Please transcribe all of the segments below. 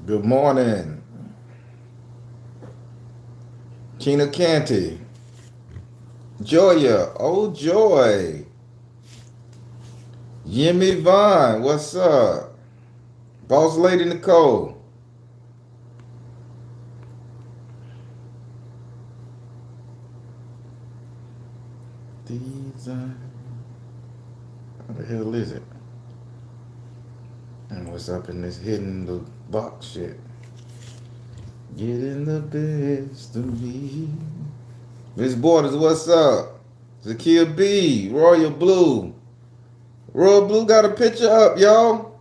Good morning. Kina Canty. Joya. Oh, Joy. Jimmy Vaughn. What's up? Boss Lady Nicole. These what the hell is it? And what's up in this hidden little box shit? Getting the best of me. Miss Borders, what's up? Zakia B. Royal Blue. Royal Blue got a picture up, y'all.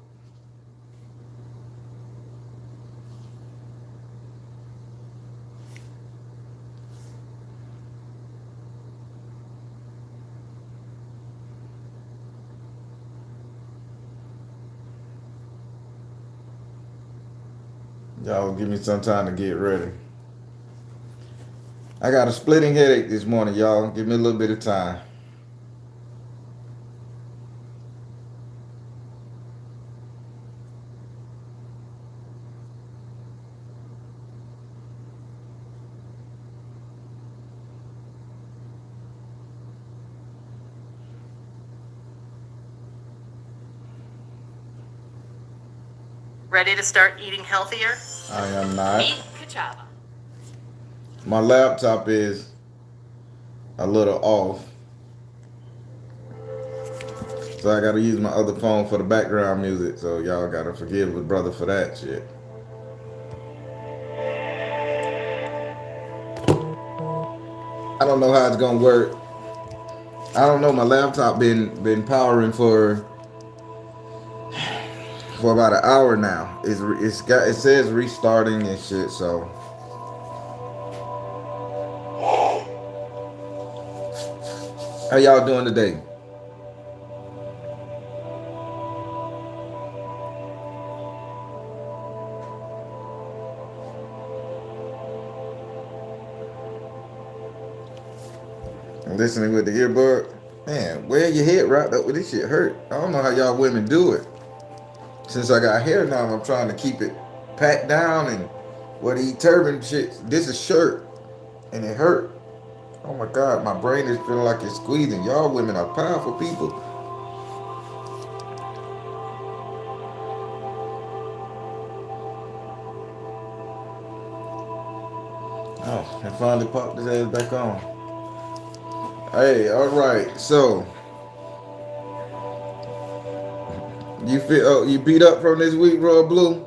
Y'all give me some time to get ready. I got a splitting headache this morning, y'all. Give me a little bit of time. Ready to start eating healthier? I am not. Meet Kachava. My laptop is a little off. So I gotta use my other phone for the background music. So y'all gotta forgive the brother for that shit. I don't know how it's gonna work. I don't know. My laptop been powering for about an hour now. It says restarting and shit. So how y'all doing today? Listening with the earbud. Man, wear your head wrapped up with this shit hurt. I don't know how y'all women do it. Since I got hair now, I'm trying to keep it packed down and what he turban shit. This is shirt and it hurt. Oh my God, my brain is feeling like it's squeezing. Y'all women are powerful people. Oh, and finally popped his ass back on. Hey, all right. So you beat up from this week, Royal Blue?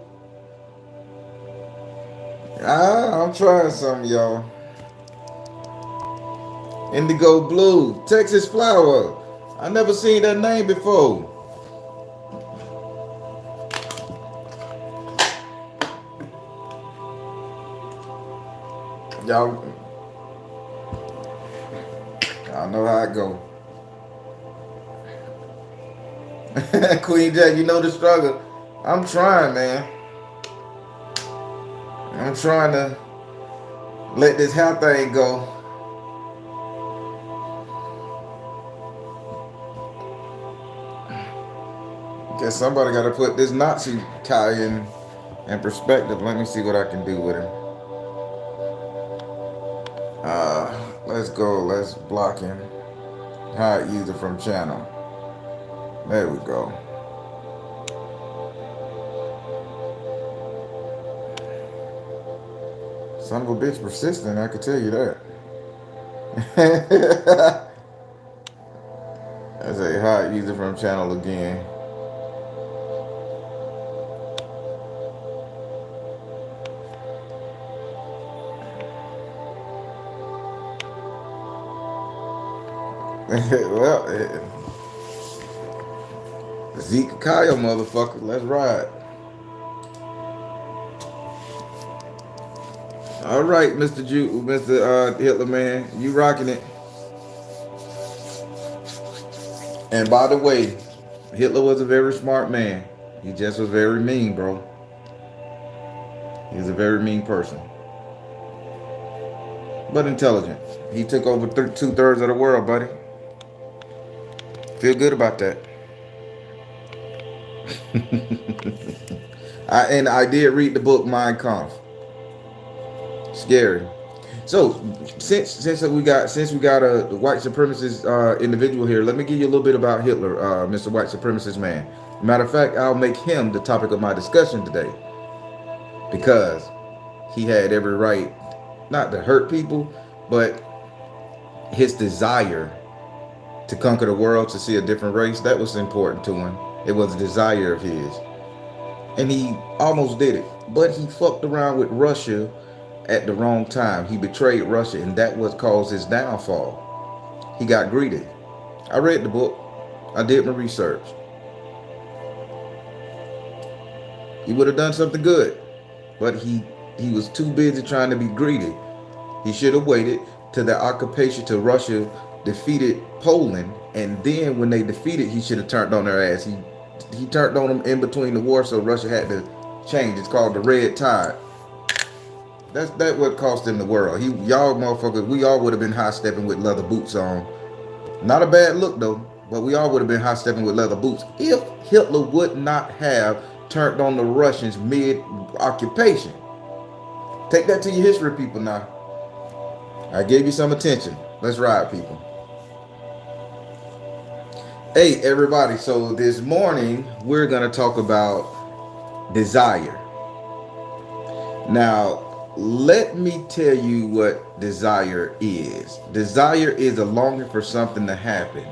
I'm trying some, y'all. Indigo Blue, Texas Flower. I never seen that name before. Y'all know how it go. Queen Jack, you know the struggle. I'm trying, man. I'm trying to let this hair thing go. Guess somebody got to put this Nazi guy in perspective. Let me see what I can do with him. Let's go. Let's block him. Hide user from channel. There we go. Son of a bitch persistent, I could tell you that. I say hide user from channel again. Well, Zeke Kyle, motherfucker, let's ride. All right, Mr. Hitler man, you rocking it. And by the way, Hitler was a very smart man. He just was very mean, bro. He was a very mean person, but intelligent. He took over 2/3 of the world, buddy. Feel good about that. And I did read the book Mein Kampf. Scary. So since we got a white supremacist individual here, let me give you a little bit about Hitler, Mr. White Supremacist Man. Matter of fact, I'll make him the topic of my discussion today because he had every right not to hurt people, but his desire to conquer the world, to see a different race, that was important to him. It was a desire of his. And he almost did it. But he fucked around with Russia at the wrong time. He betrayed Russia, and that was caused his downfall. He got greedy. I read the book. I did my research. He would have done something good, but he was too busy trying to be greedy. He should have waited till the occupation to Russia defeated Poland, and then when they defeated, he should have turned on their ass. He turned on them in between the war, so Russia had to change. It's called the Red Tide. That what cost him the world. Y'all motherfuckers, we all would have been high stepping with leather boots on. Not a bad look though, but we all would have been high stepping with leather boots if Hitler would not have turned on the Russians mid occupation. Take that to your history, people. Now, I gave you some attention. Let's ride, people. Hey, everybody. So this morning we're gonna talk about desire. Now, let me tell you what desire is. Desire is a longing for something to happen,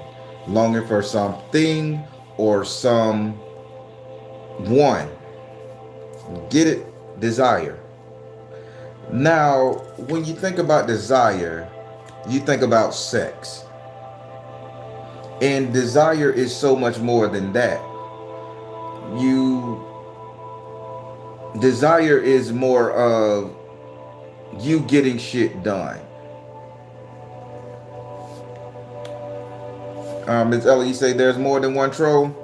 longing for something or someone. Get it? Desire. Now, when you think about desire, you think about sex. And desire is so much more than that. You Desire is more of you getting shit done. Ms. Ellie, you say there's more than one troll.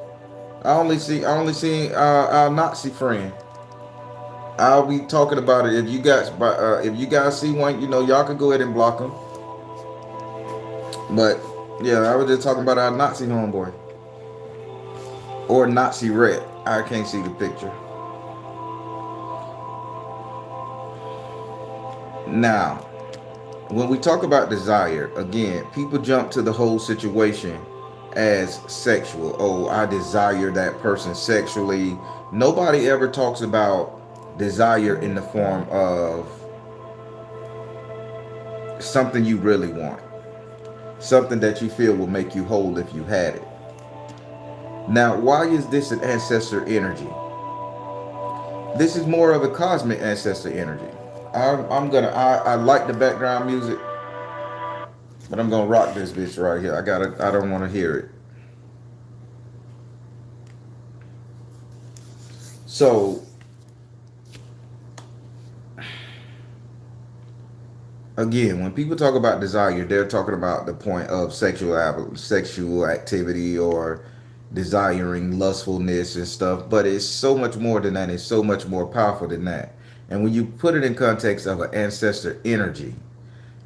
I only see our Nazi friend. I'll be talking about it. If you guys see one, y'all can go ahead and block them. But yeah, I was just talking about our Nazi homeboy or Nazi red. I can't see the picture. Now, when we talk about desire, again, people jump to the whole situation as sexual. Oh, I desire that person sexually. Nobody ever talks about desire in the form of something you really want, something that you feel will make you whole if you had it. Now, why is this an ancestor energy? This is more of a cosmic ancestor energy. I like the background music, but I'm gonna rock this bitch right here. I don't want to hear it. So again, when people talk about desire, they're talking about the point of sexual activity or desiring lustfulness and stuff. But it's so much more than that. It's so much more powerful than that. And when you put it in context of an ancestor energy,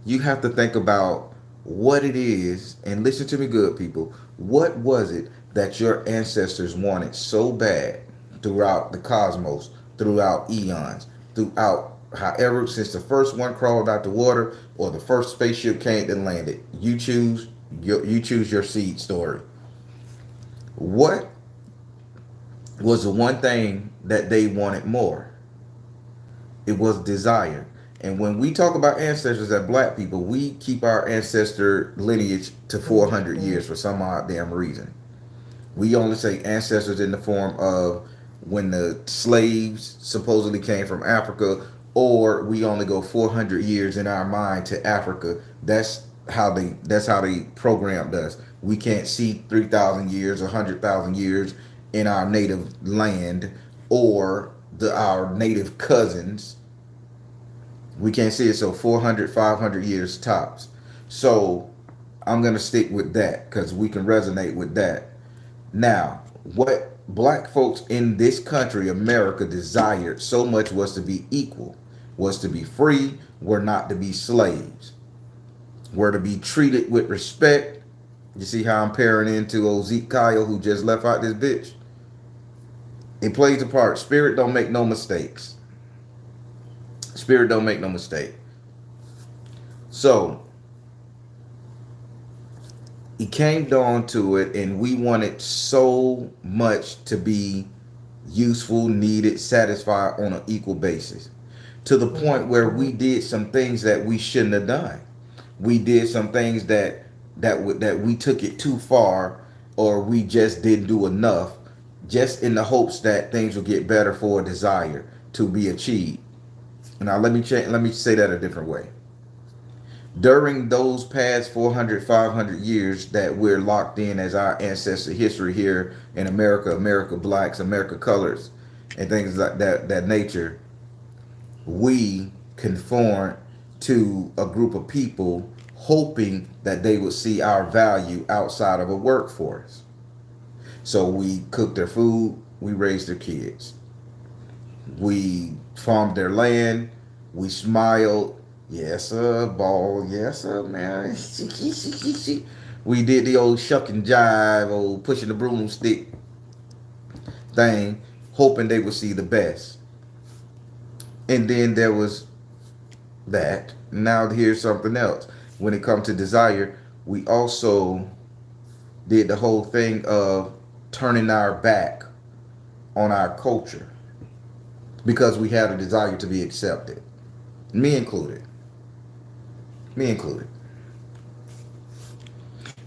you have to think about what it is, and listen to me good, people. What was it that your ancestors wanted so bad throughout the cosmos, throughout eons, throughout however, since the first one crawled out the water or the first spaceship came and landed? You choose your seed story. What was the one thing that they wanted more? It was desire. And when we talk about ancestors as black people, we keep our ancestor lineage to 400 years for some odd damn reason. We only say ancestors in the form of when the slaves supposedly came from Africa, or we only go 400 years in our mind to Africa. That's how they programmed us. We can't see 3,000 years or 100,000 years in our native land or our native cousins. We can't see it, so 400, 500 years tops. So I'm going to stick with that because we can resonate with that. Now, what black folks in this country, America, desired so much was to be equal, was to be free, were not to be slaves, were to be treated with respect. You see how I'm pairing into old Zeke Kyle who just left out this bitch? It plays a part. Spirit don't make no mistakes. Spirit don't make no mistake. So it came down to it, and we wanted so much to be useful, needed, satisfied on an equal basis, to the point where we did some things that we shouldn't have done. We did some things that we took it too far, or we just didn't do enough, just in the hopes that things will get better for a desire to be achieved. Now let me say that a different way. During those past 400, 500 years that we're locked in as our ancestor history here in America, America blacks, America colors, and things like that nature, we conform to a group of people hoping that they would see our value outside of a workforce. So we cooked their food, we raised their kids, we farmed their land, we smiled, yes sir, ball, yes sir, man. We did the old shuck and jive, old pushing the broomstick thing, hoping they would see the best. And then there was that. Now here's something else. When it comes to desire, we also did the whole thing of turning our back on our culture because we had a desire to be accepted. Me included. Me included.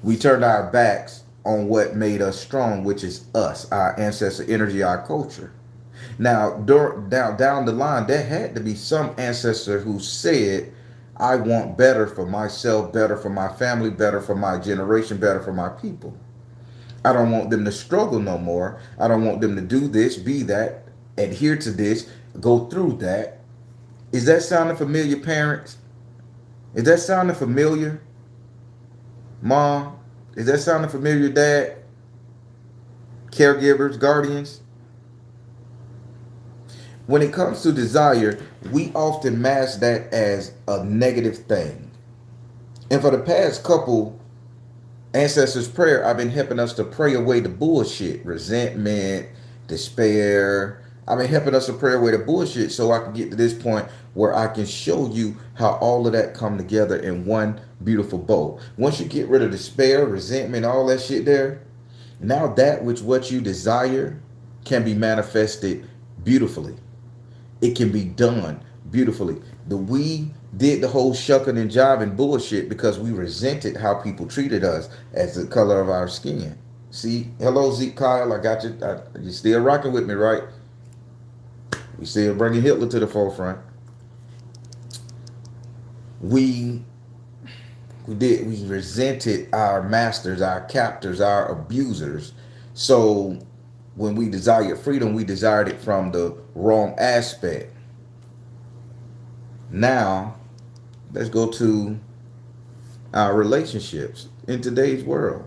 We turned our backs on what made us strong, which is us, our ancestor energy, our culture. Now, down the line, there had to be some ancestor who said, I want better for myself, better for my family, better for my generation, better for my people. I don't want them to struggle no more. I don't want them to do this, be that, adhere to this, go through that. Is that sounding familiar, parents? Is that sounding familiar, mom? Is that sounding familiar, dad? Caregivers, guardians? When it comes to desire, we often mask that as a negative thing. And for the past couple Ancestors Prayer, I've been helping us to pray away the bullshit, resentment, despair. I've been helping us to pray away the bullshit so I can get to this point where I can show you how all of that come together in one beautiful bow. Once you get rid of despair, resentment, all that shit there, now that which what you desire can be manifested beautifully. It can be done beautifully. We did the whole shucking and jiving bullshit because we resented how people treated us as the color of our skin. See, hello Zeke Kyle, I got you. You still rocking with me, right? We still bringing Hitler to the forefront. We we resented our masters, our captors, our abusers. So when we desired freedom, we desired it from the wrong aspect. Now, let's go to our relationships in today's world.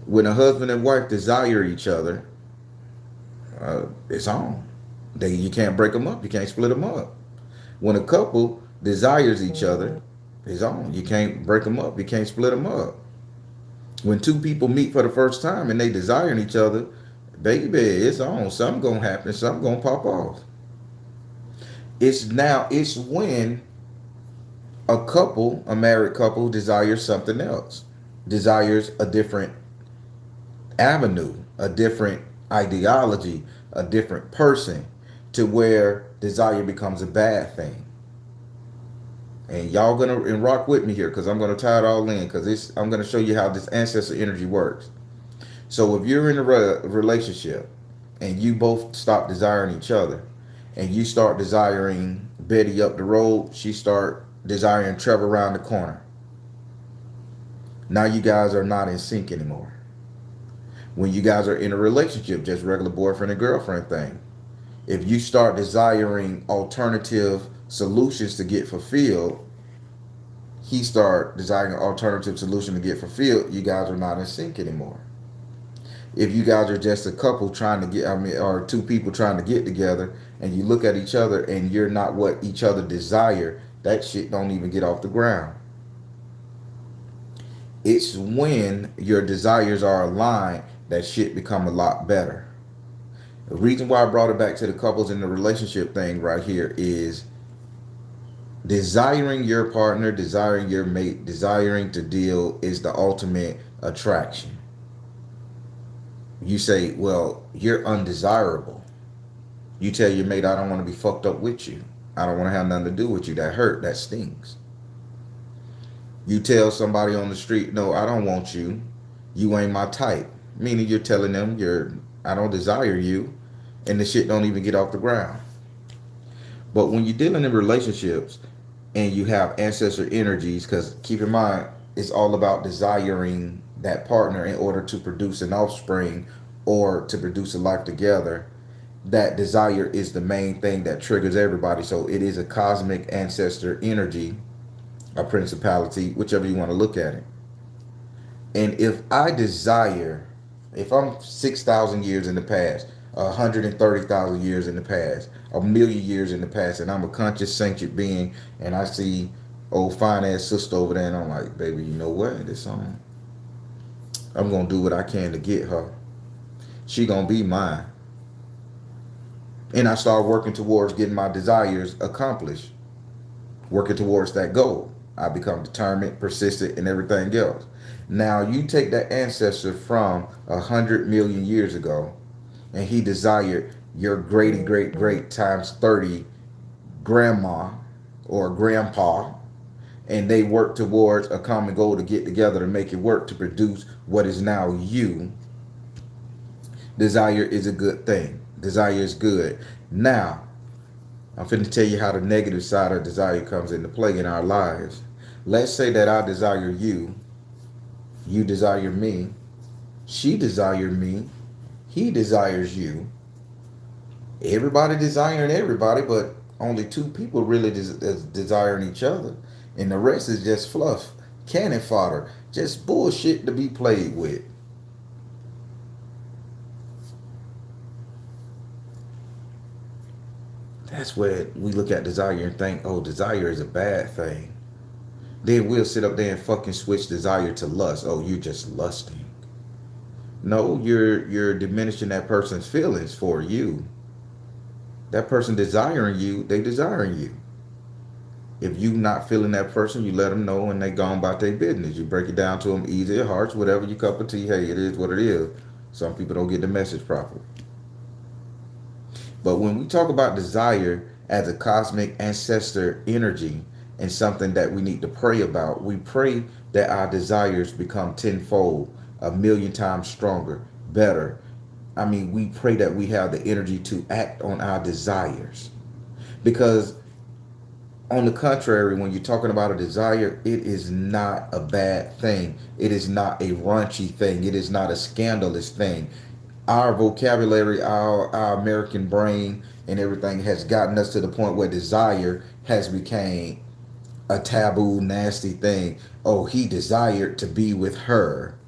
When a husband and wife desire each other, it's on. You can't break them up. You can't split them up. When a couple desires each other, it's on. You can't break them up. You can't split them up. When two people meet for the first time and they desire each other, baby, it's on. Something gonna happen. Something gonna pop off. It's when a married couple desires something else, desires a different avenue, a different ideology, a different person, to where desire becomes a bad thing. And y'all gonna rock with me here because I'm gonna tie it all in because I'm gonna show you how this ancestor energy works. So if you're in a relationship and you both stop desiring each other, and you start desiring Betty up the road, she start desiring Trevor around the corner. Now you guys are not in sync anymore. When you guys are in a relationship, just regular boyfriend and girlfriend thing, if you start desiring alternative solutions to get fulfilled, he start desiring an alternative solution to get fulfilled, you guys are not in sync anymore. If you guys are just a couple trying to get, or two people trying to get together, and you look at each other and you're not what each other desire, that shit don't even get off the ground. It's when your desires are aligned that shit become a lot better. The reason why I brought it back to the couples in the relationship thing right here is desiring your partner, desiring your mate, desiring to deal is the ultimate attraction. You say, well, you're undesirable. You tell your mate, I don't want to be fucked up with you. I don't want to have nothing to do with you. That hurt. That stings. You tell somebody on the street, no, I don't want you. You ain't my type. Meaning you're telling them I don't desire you, and the shit don't even get off the ground. But when you're dealing in relationships and you have ancestor energies, because keep in mind, it's all about desiring that partner in order to produce an offspring or to produce a life together. That desire is the main thing that triggers everybody. So it is a cosmic ancestor energy, a principality, whichever you want to look at it. And if I desire, if I'm 6,000 years in the past, 130,000 years in the past, a million years in the past, and I'm a conscious sentient being, and I see old fine ass sister over there, and I'm like, baby, you know what? This I'm gonna do what I can to get her. She gonna be mine. And I start working towards getting my desires accomplished, working towards that goal. I become determined, persistent, and everything else. Now you take that ancestor from 100 million years ago, and he desired your great great great times 30 grandma or grandpa, and they work towards a common goal to get together to make it work to produce what is now you. Desire is a good thing. Desire is good. Now, I'm finna tell you how the negative side of desire comes into play in our lives. Let's say that I desire you, you desire me, she desires me, he desires you. Everybody desiring everybody, but only two people really desiring each other. And the rest is just fluff, cannon fodder, just bullshit to be played with. That's where we look at desire and think, oh, desire is a bad thing. Then we'll sit up there and fucking switch desire to lust. Oh, you're just lusting. No, you're diminishing that person's feelings for you. That person desiring you, they desiring you. If you not feeling that person, you let them know and they gone about their business. You break it down to them easy, hearts, whatever you cup of tea. Hey, it is what it is. Some people don't get the message properly. But when we talk about desire as a cosmic ancestor energy and something that we need to pray about, we pray that our desires become tenfold, a million times stronger, better. I mean, we pray that we have the energy to act on our desires. Because on the contrary, when you're talking about a desire, it is not a bad thing. It is not a raunchy thing. It is not a scandalous thing. Our vocabulary, our American brain and everything has gotten us to the point where desire has become a taboo, nasty thing. Oh, he desired to be with her.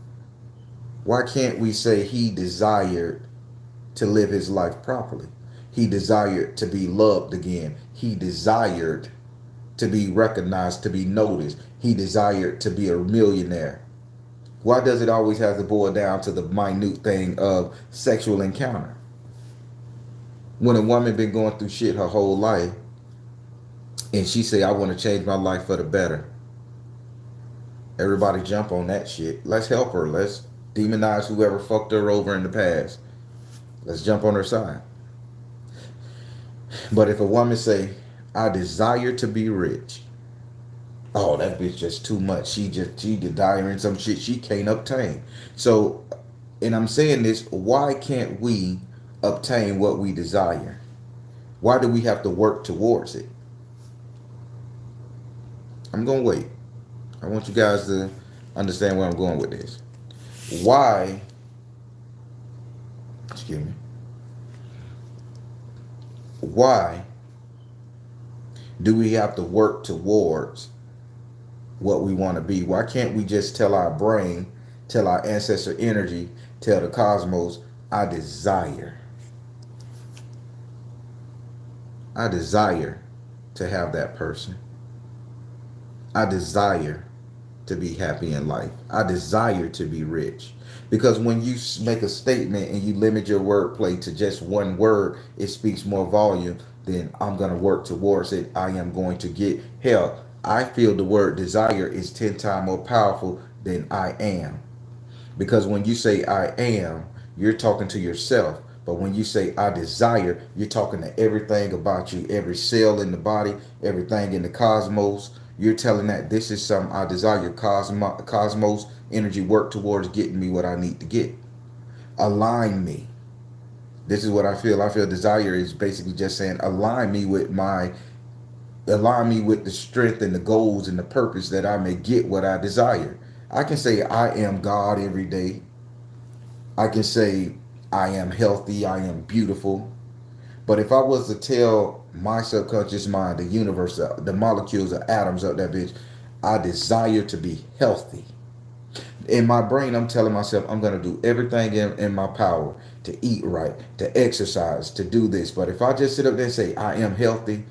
Why can't we say he desired to live his life properly? He desired to be loved again. He desired to be recognized, to be noticed. He desired to be a millionaire. Why does it always have to boil down to the minute thing of sexual encounter? When a woman been going through shit her whole life and she say, I want to change my life for the better. Everybody jump on that shit. Let's help her. Let's demonize whoever fucked her over in the past. Let's jump on her side. But if a woman say, I desire to be rich. Oh, that bitch just too much. She desiring some shit she can't obtain. So, and I'm saying this, why can't we obtain what we desire? Why do we have to work towards it? I'm going to wait. I want you guys to understand where I'm going with this. Why, excuse me, why do we have to work towards what we want to be? Why can't we just tell our brain, tell our ancestor energy, tell the cosmos, I desire to have that person. I desire to be happy in life. I desire to be rich. Because when you make a statement and you limit your wordplay to just one word, it speaks more volume than I'm going to work towards it. I am going to get. Hell, I feel the word desire is 10 times more powerful than I am. Because when you say I am, you're talking to yourself. But when you say I desire, you're talking to everything about you, every cell in the body, everything in the cosmos. You're telling that this is something I desire. Cosmos energy work towards getting me what I need to get. Align me. This is what I feel. I feel desire is basically just saying align me with the strength and the goals and the purpose that I may get what I desire. I can say I am God every day. I can say I am healthy, I am beautiful. But if I was to tell my subconscious mind, the universe, the molecules, the atoms of that bitch, I desire to be healthy. In my brain, I'm telling myself I'm going to do everything in my power to eat right, to exercise, to do this. But if I just sit up there and say I am healthy,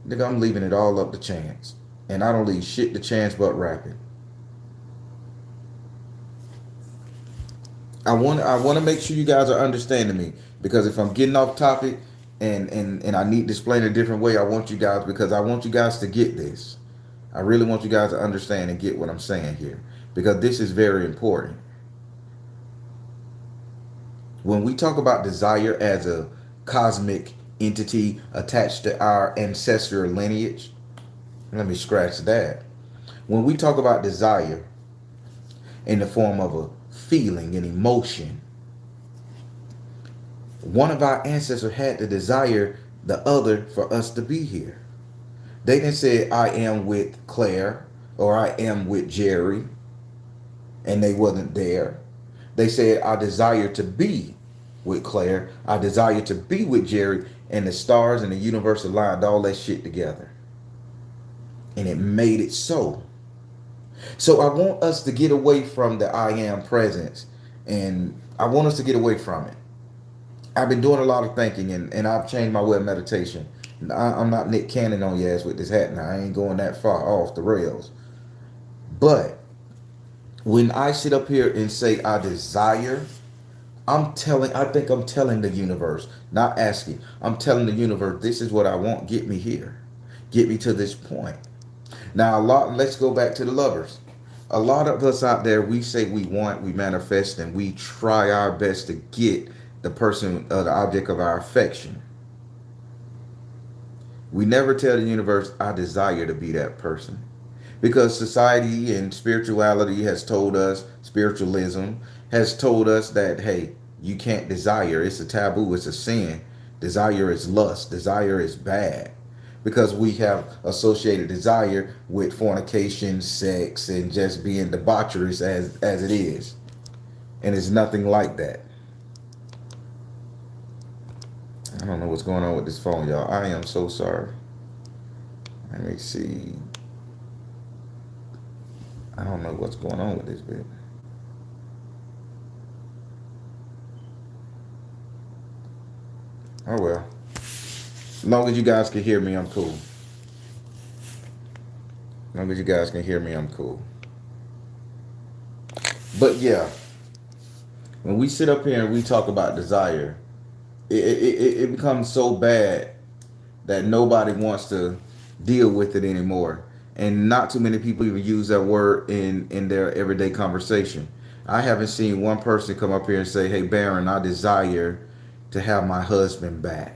nigga, I'm leaving it all up to chance. And I don't leave shit to chance but rapping. I want to make sure you guys are understanding me, because if I'm getting off topic and I need to explain a different way, I want you guys, because I want you guys to get this. I really want you guys to understand and get what I'm saying here, because this is very important. When we talk about desire as a cosmic entity attached to our ancestral lineage, let me scratch that. When we talk about desire in the form of a feeling and emotion, one of our ancestors had to desire the other for us to be here. They didn't say I am with Claire or I am with Jerry and they wasn't there. They said I desire to be with Claire, I desire to be with Jerry, and the stars and the universe aligned all that shit together. And it made it so. So I want us to get away from the I am presence, and I want us to get away from it. I've been doing a lot of thinking, and I've changed my way of meditation. I'm not Nick Cannon on your ass with this hat now. I ain't going that far off the rails. But when I sit up here and say I desire, I think I'm telling the universe, not asking. I'm telling the universe, this is what I want. Get me here. Get me to this point. Now, let's go back to the lovers. A lot of us out there, we say we want, we manifest, and we try our best to get the person or the object of our affection. We never tell the universe, I desire to be that person. Because society and spirituality has told us, spiritualism has told us that, hey, you can't desire. It's a taboo. It's a sin. Desire is lust. Desire is bad. Because we have associated desire with fornication, sex, and just being debaucherous as it is. And it's nothing like that. I don't know what's going on with this phone, y'all. I am so sorry. Let me see. I don't know what's going on with this bit. Oh well. As long as you guys can hear me, I'm cool. As long as you guys can hear me, I'm cool. But yeah, when we sit up here and we talk about desire, it becomes so bad that nobody wants to deal with it anymore. And not too many people even use that word in their everyday conversation. I haven't seen one person come up here and say, hey, Baron, I desire to have my husband back.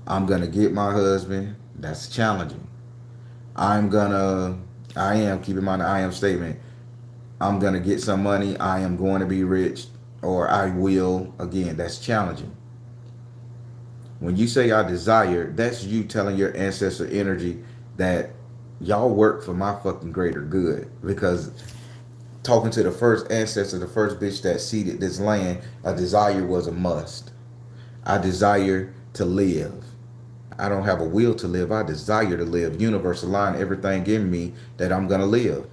I'm going to get my husband. That's challenging. I am, keep in mind the I am statement. I'm going to get some money. I am going to be rich, or I will. Again, that's challenging. When you say I desire, that's you telling your ancestor energy that y'all work for my fucking greater good. Because talking to the first ancestor, the first bitch that seeded this land, a desire was a must. I desire to live. I don't have a will to live. I desire to live. Universe align everything in me that I'm going to live.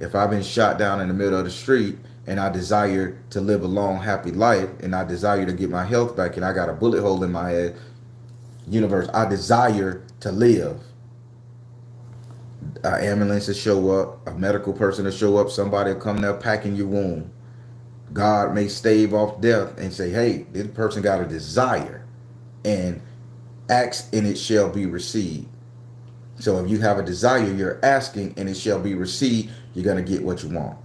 If I've been shot down in the middle of the street and I desire to live a long, happy life, and I desire to get my health back, and I got a bullet hole in my head, universe, I desire to live. An ambulance will show up, a medical person will show up, somebody will come there packing your wound. God may stave off death and say, hey, this person got a desire, and ask and it shall be received. So if you have a desire, you're asking and it shall be received, you're going to get what you want.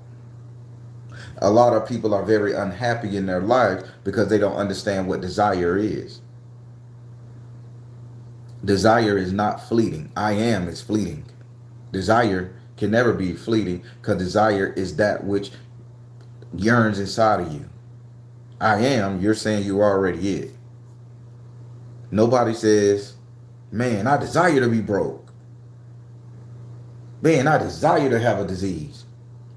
A lot of people are very unhappy in their lives because they don't understand what desire is. Desire is not fleeting. I am is fleeting. Desire can never be fleeting because desire is that which yearns inside of you. I am, you're saying you already it. Nobody says, man, I desire to be broke. Man, I desire to have a disease.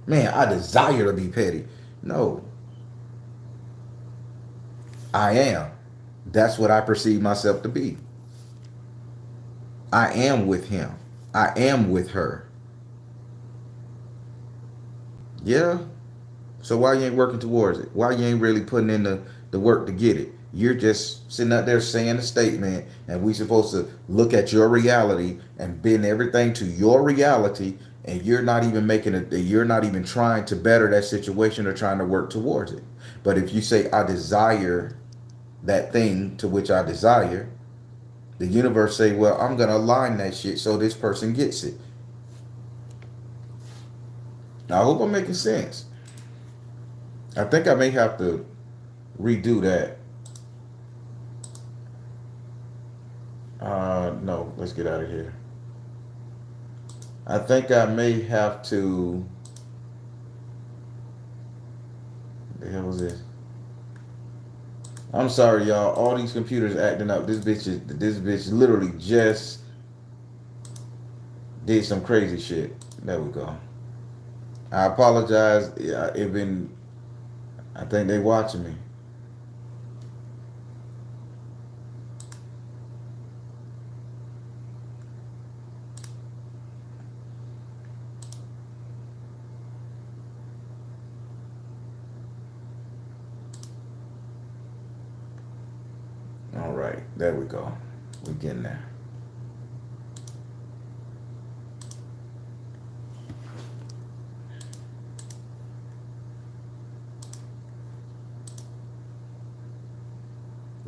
Man, I desire to be petty. No, I am. That's what I perceive myself to be. I am with him. I am with her. Yeah. So why you ain't working towards it? Why you ain't really putting in the work to get it? You're just sitting out there saying a statement, and we supposed to look at your reality and bend everything to your reality, and you're not even making it. You're not even trying to better that situation or trying to work towards it. But if you say I desire that thing to which I desire, the universe say, well, I'm gonna align that shit so this person gets it. Now, I hope I'm making sense. I think I may have to redo that. No, let's get out of here. I think I may have to. What the hell was this? I'm sorry, y'all. All these computers acting up. This bitch literally just did some crazy shit. There we go. I apologize. Yeah, it been. I think they watching me. All right, there we go. We're getting there.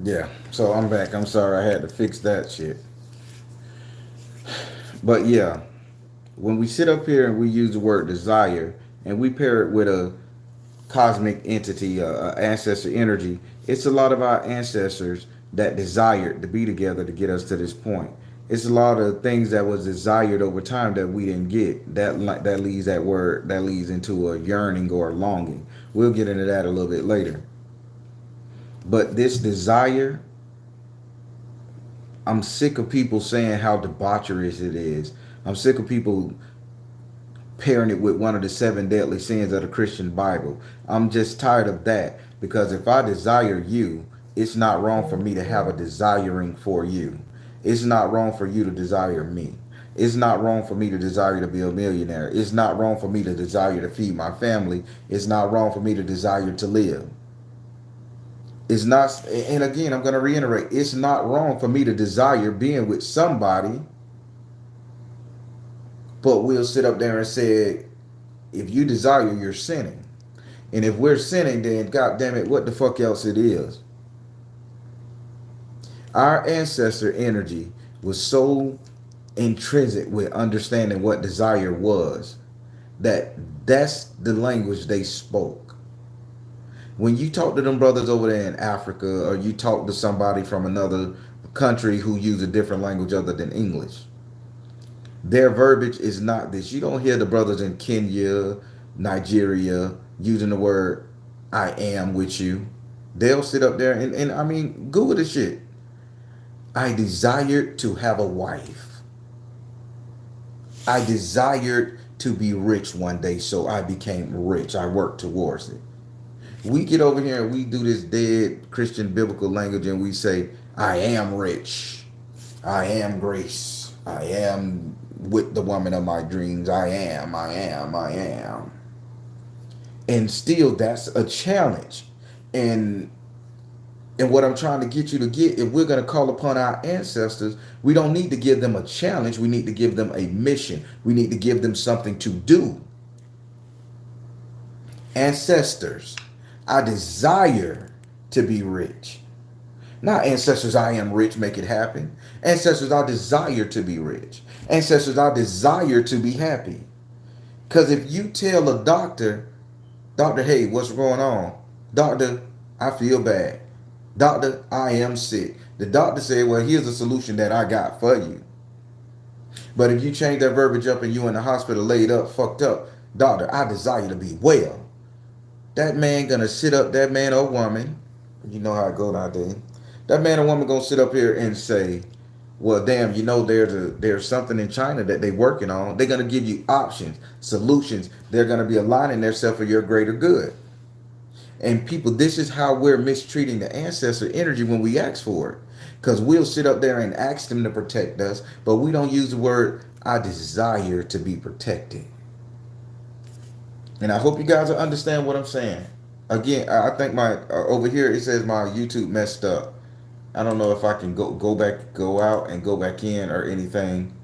Yeah, so I'm back. I'm sorry, I had to fix that shit. But yeah, when we sit up here and we use the word desire and we pair it with a cosmic entity, ancestor energy, it's a lot of our ancestors that desired to be together to get us to this point. It's a lot of things that was desired over time that we didn't get. That leads that word that leads into a yearning or a longing. We'll get into that a little bit later. But this desire, I'm sick of people saying how debaucherous it is. I'm sick of people pairing it with one of the seven deadly sins of the Christian Bible. I'm just tired of that because if I desire you, it's not wrong for me to have a desiring for you. It's not wrong for you to desire me. It's not wrong for me to desire to be a millionaire. It's not wrong for me to desire to feed my family. It's not wrong for me to desire to live. It's not, and again, I'm going to reiterate, it's not wrong for me to desire being with somebody, but we'll sit up there and say, if you desire, you're sinning. And if we're sinning, then God damn it, what the fuck else it is? Our ancestor energy was so intrinsic with understanding what desire was that that's the language they spoke. When you talk to them brothers over there in Africa, or you talk to somebody from another country who use a different language other than English, their verbiage is not this. You don't hear the brothers in Kenya, Nigeria using the word I am with you. They'll sit up there and I mean, Google the shit. I desired to have a wife. I desired to be rich one day, so I became rich. I worked towards it. We get over here and we do this dead Christian biblical language and we say, I am rich. I am grace. I am with the woman of my dreams. I am. And still that's a challenge. And And what I'm trying to get you to get, if we're going to call upon our ancestors, we don't need to give them a challenge. We need to give them a mission. We need to give them something to do. Ancestors, I desire to be rich. Not ancestors, I am rich, make it happen. Ancestors, I desire to be rich. Ancestors, I desire to be happy. Because if you tell a doctor, doctor, hey, what's going on? Doctor, I feel bad. Doctor, I am sick. The doctor said, well, here's a solution that I got for you. But if you change that verbiage up and you in the hospital laid up, fucked up, doctor, I desire to be well. That man gonna sit up, that man or woman, you know how it go nowadays. That man or woman gonna sit up here and say, well, damn, there's something in China that they working on. They're gonna give you options, solutions. They're gonna be aligning themselves for your greater good. And people, this is how we're mistreating the ancestor energy when we ask for it. Because we'll sit up there and ask them to protect us, but we don't use the word, I desire to be protected. And I hope you guys will understand what I'm saying. Again, I think my over here it says my YouTube messed up. I don't know if I can go out and go back in or anything.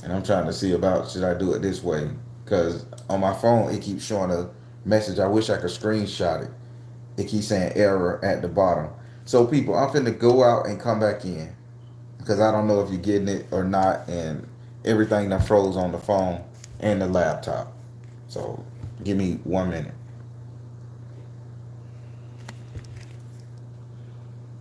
And I'm trying to see about should I do it this way? Because on my phone it keeps showing a message. I wish I could screenshot it. It keeps saying error at the bottom. So people, I'm finna go out and come back in because I don't know if you're getting it or not, and everything that froze on the phone and the laptop. So give me 1 minute.